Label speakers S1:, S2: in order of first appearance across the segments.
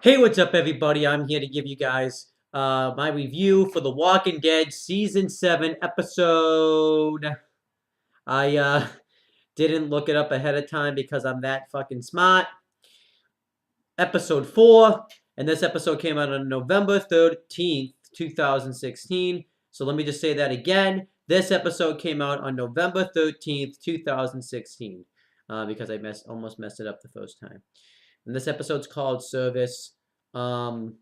S1: Hey, what's up, everybody? I'm here to give you guys my review for The Walking Dead Season 7 episode. I didn't look it up ahead of time because I'm that fucking smart. Episode 4, and this episode came out on November 13th, 2016. So let me just say that again. This episode came out on November 13th, 2016, because I almost messed it up the first time. And this episode's called Service. Um,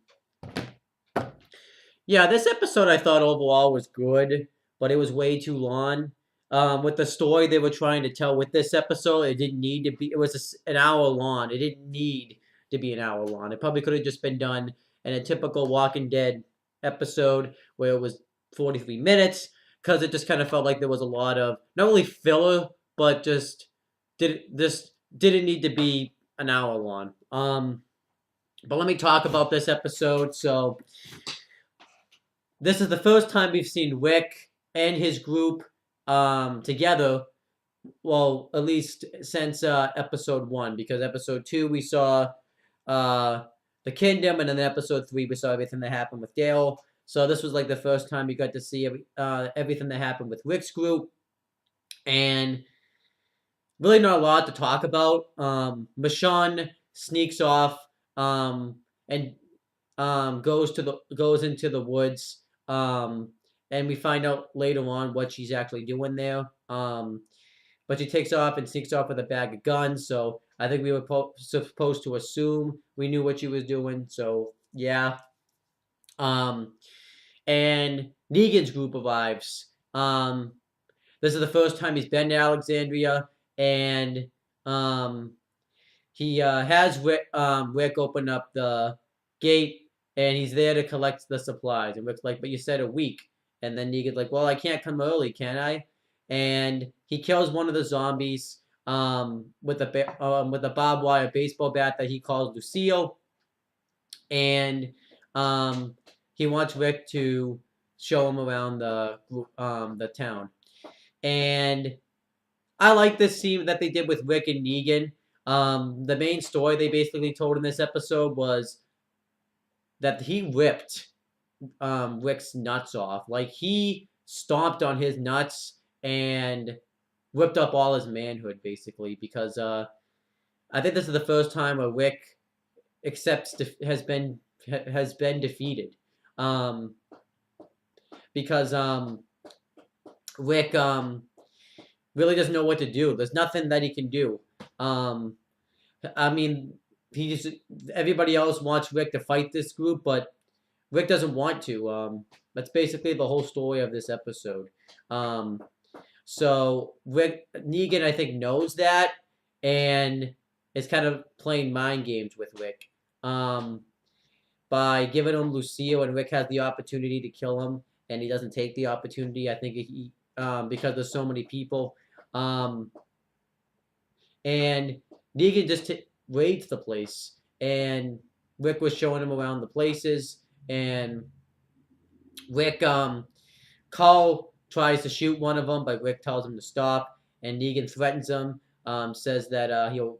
S1: Yeah, this episode I thought overall was good, but it was way too long. With the story they were trying to tell with this episode, it didn't need to be. It was an hour long. It didn't need to be an hour long. It probably could have just been done in a typical Walking Dead episode where it was 43 minutes, because it just kind of felt like there was a lot of not only filler, but didn't need to be an hour long. But let me talk about this episode. So this is the first time we've seen Rick and his group together. Well, at least since episode 1, because episode 2 we saw the kingdom, and then episode 3 we saw everything that happened with Dale. So this was like the first time we got to see everything that happened with Rick's group, and really not a lot to talk about. Michonne sneaks off and goes into the woods, and we find out later on what she's actually doing there. But she takes off and sneaks off with a bag of guns. So I think we were supposed to assume we knew what she was doing. So yeah. Um, and Negan's group arrives. This is the first time he's been to Alexandria, and he has Rick open up the gate, and he's there to collect the supplies. And Rick's like, "But you said a week." And then Negan's like, "Well, I can't come early, can I?" And he kills one of the zombies with a barbed wire baseball bat that he calls Lucille, and he wants Rick to show him around the town. And I like this scene that they did with Rick and Negan. The main story they basically told in this episode was that he ripped Rick's nuts off. Like, he stomped on his nuts and ripped up all his manhood, basically, because I think this is the first time where Rick has been defeated. Because Rick really doesn't know what to do. There's nothing that he can do. I mean, everybody else wants Rick to fight this group, but Rick doesn't want to. That's basically the whole story of this episode. So Negan, I think, knows that, and is kind of playing mind games with Rick. By giving him Lucille, and Rick has the opportunity to kill him, and he doesn't take the opportunity. I think because there's so many people. And Negan just raids the place, and Rick was showing him around the places, and Carl tries to shoot one of them, but Rick tells him to stop, and Negan threatens him, says that he'll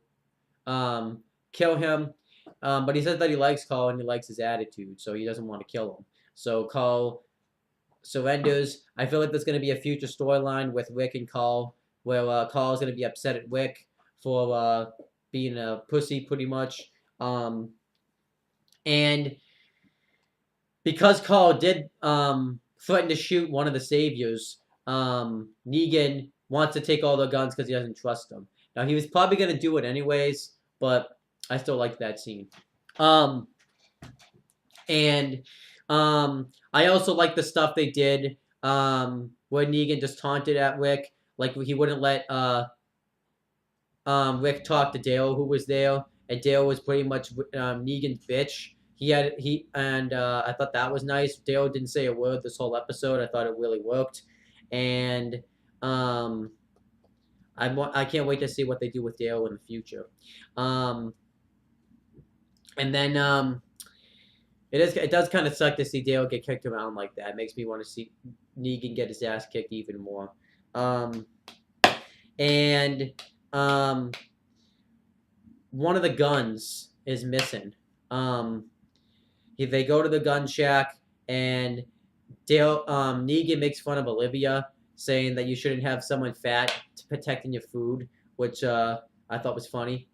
S1: kill him, but he says that he likes Carl and he likes his attitude, so he doesn't want to kill him. So Carl surrenders. I feel like there's going to be a future storyline with Rick and Carl, where Carl's going to be upset at Rick for being a pussy, pretty much. And because Carl did threaten to shoot one of the saviors, Negan wants to take all the guns because he doesn't trust them. Now, he was probably going to do it anyways, but I still like that scene. And I also like the stuff they did where Negan just taunted at Rick. Like, he wouldn't let Rick talked to Dale, who was there, and Dale was pretty much Negan's bitch. I thought that was nice. Dale didn't say a word this whole episode. I thought it really worked, and I can't wait to see what they do with Dale in the future. And then it does kind of suck to see Dale get kicked around like that. It makes me want to see Negan get his ass kicked even more. And one of the guns is missing. they go to the gun shack, and Negan makes fun of Olivia, saying that you shouldn't have someone fat protecting your food, which I thought was funny.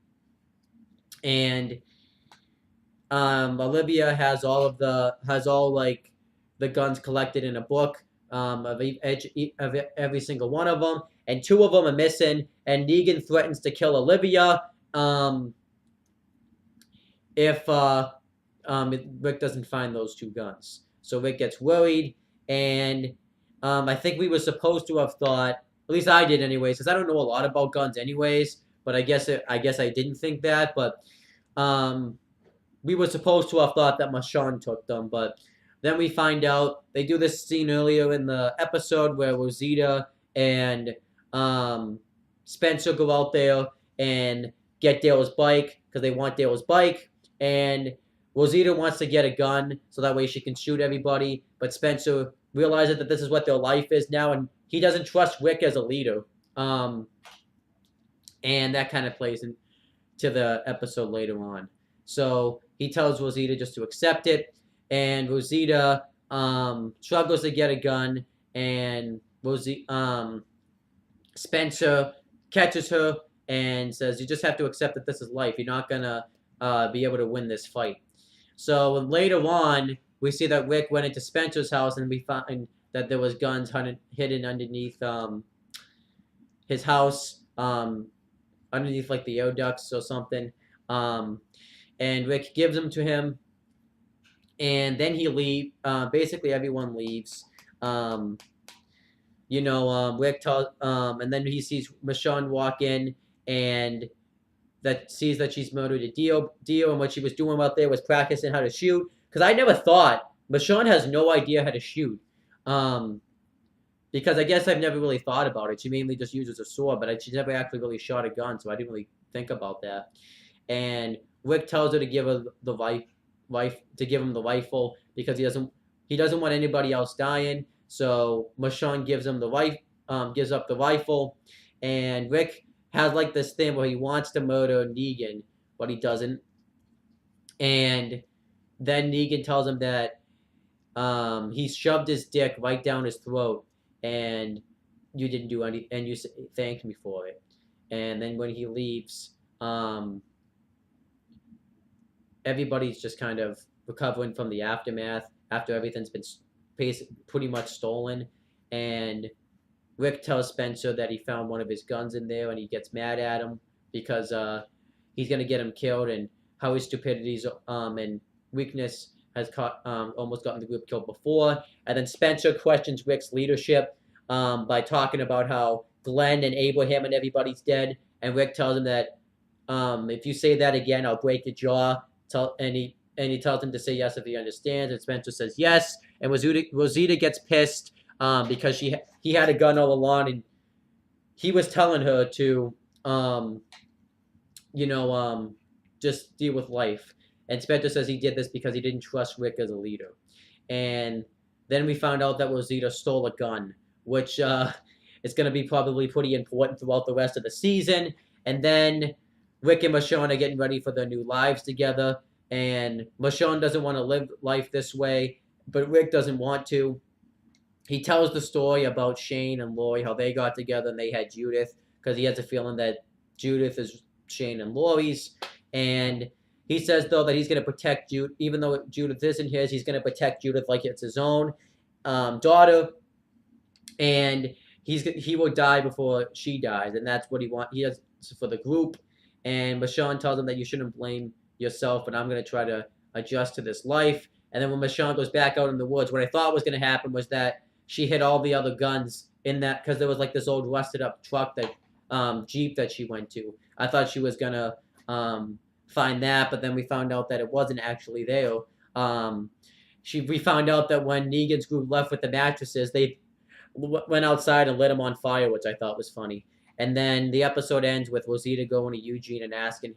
S1: And Olivia has all like the guns collected in a book, of every single one of them, and two of them are missing. And Negan threatens to kill Olivia, um, if Rick doesn't find those two guns. So Rick gets worried, and I think we were supposed to have thought, at least I did anyways, because I don't know a lot about guns anyways. But I guess I didn't think that. But um, we were supposed to have thought that Marshawn took them, but then we find out they do this scene earlier in the episode where Rosita and Spencer go out there and get Dale's bike because they want Dale's bike, and Rosita wants to get a gun so that way she can shoot everybody, but Spencer realizes that this is what their life is now, and he doesn't trust Rick as a leader, and that kind of plays into the episode later on. So he tells Rosita just to accept it, and Rosita struggles to get a gun, and Spencer catches her and says, "You just have to accept that this is life. You're not gonna be able to win this fight." So later on, we see that Rick went into Spencer's house, and we find that there was guns hidden underneath his house, underneath like the air ducts or something. And Rick gives them to him, and then he leaves. Basically, everyone leaves. Rick tells, and then he sees Michonne walk in, and sees that she's murdered a Dio, and what she was doing out there was practicing how to shoot. Because I never thought Michonne has no idea how to shoot. Because I guess I've never really thought about it. She mainly just uses a sword, but she's never actually really shot a gun, so I didn't really think about that. And Rick tells her to give her the give him the rifle because he doesn't want anybody else dying. So Michonne gives up the rifle, and Rick has like this thing where he wants to murder Negan, but he doesn't. And then Negan tells him that he shoved his dick right down his throat, and you didn't do anything, and you thanked me for it. And then when he leaves, everybody's just kind of recovering from the aftermath after everything's been pretty much stolen. And Rick tells Spencer that he found one of his guns in there, and he gets mad at him because he's going to get him killed, and how his stupidities and weakness has almost gotten the group killed before. And then Spencer questions Rick's leadership by talking about how Glenn and Abraham and everybody's dead. And Rick tells him that if you say that again, I'll break your jaw. And he tells him to say yes if he understands. And Spencer says yes. And Rosita gets pissed because he had a gun all along, and he was telling her to just deal with life. And Spencer says he did this because he didn't trust Rick as a leader. And then we found out that Rosita stole a gun, which is going to be probably pretty important throughout the rest of the season. And then Rick and Michonne are getting ready for their new lives together. And Michonne doesn't want to live life this way, but Rick doesn't want to. He tells the story about Shane and Lori, how they got together and they had Judith, because he has a feeling that Judith is Shane and Lori's. And he says, though, that he's going to protect Judith, even though Judith isn't his, he's going to protect Judith like it's his own daughter. And he will die before she dies, and that's what he has for the group. And Michonne tells him that you shouldn't blame yourself, and I'm going to try to adjust to this life. And then when Michonne goes back out in the woods, what I thought was going to happen was that she hid all the other guns in that, because there was like this old rusted up truck, that Jeep that she went to. I thought she was going to find that, but then we found out that it wasn't actually there. We found out that when Negan's group left with the mattresses, they went outside and lit them on fire, which I thought was funny. And then the episode ends with Rosita going to Eugene and asking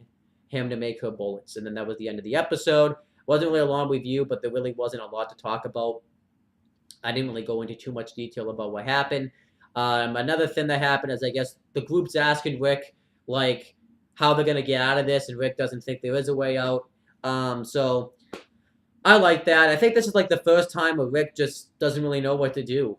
S1: him to make her bullets. And then that was the end of the episode. Wasn't really a long review, but there really wasn't a lot to talk about. I didn't really go into too much detail about what happened. Another thing that happened is, I guess, the group's asking Rick, like, how they're going to get out of this, and Rick doesn't think there is a way out. So I like that. I think this is like the first time where Rick just doesn't really know what to do.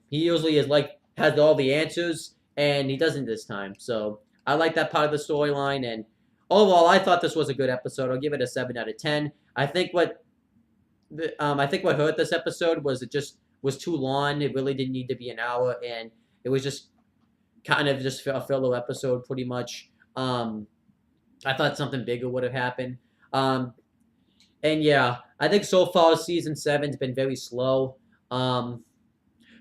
S1: He usually is like has all the answers, and he doesn't this time. So I like that part of the storyline. And overall, I thought this was a good episode. I'll give it a 7 out of 10. I think what hurt this episode was it just was too long. It really didn't need to be an hour, and it was just kind of just a filler episode, pretty much. I thought something bigger would have happened. Um, and yeah, I think so far season seven's been very slow. Um,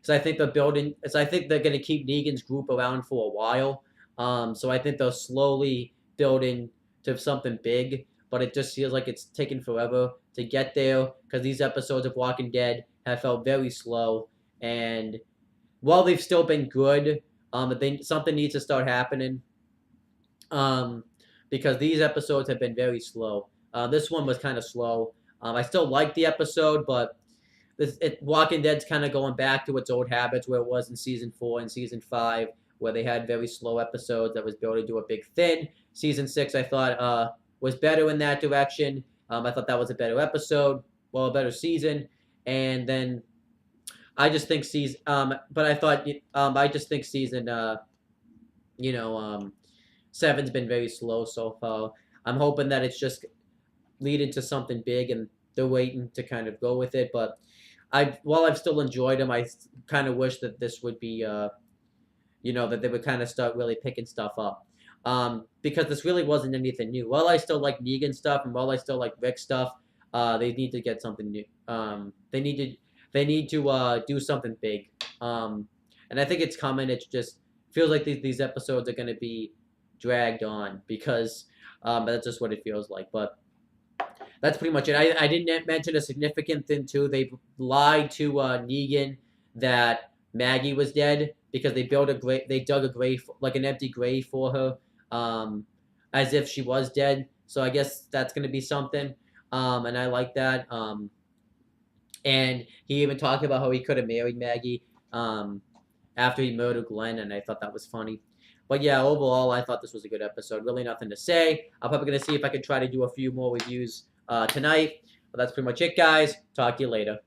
S1: so I think they're building. So I think they're gonna keep Negan's group around for a while. So I think they'll slowly build into something big. But it just feels like it's taken forever to get there because these episodes of Walking Dead have felt very slow. And while they've still been good, something needs to start happening. Um, because these episodes have been very slow. This one was kind of slow. I still like the episode, but Walking Dead's kind of going back to its old habits where it was in season 4 and season 5, where they had very slow episodes that was built to a big thing. Season 6, I thought, was better in that direction. I thought that was a better episode, well, a better season. And then I just think season, but I just think season, you know, 7's been very slow so far. I'm hoping that it's just leading to something big and they're waiting to kind of go with it. But while I've still enjoyed them, I kind of wish that this would be, that they would kind of start really picking stuff up. Because this really wasn't anything new. While I still like Negan stuff and while I still like Rick stuff, they need to get something new. They need to do something big. And I think it's coming. It just feels like these episodes are going to be dragged on because that's just what it feels like. But that's pretty much it. I didn't mention a significant thing too. They lied to Negan that Maggie was dead because they dug a grave, like an empty grave for her, as if she was dead. So I guess that's gonna be something. And I like that. And he even talked about how he could have married Maggie after he murdered Glenn, and I thought that was funny. But yeah, overall, I thought this was a good episode. Really nothing to say. I'm probably going to see if I can try to do a few more reviews tonight. But that's pretty much it, guys. Talk to you later.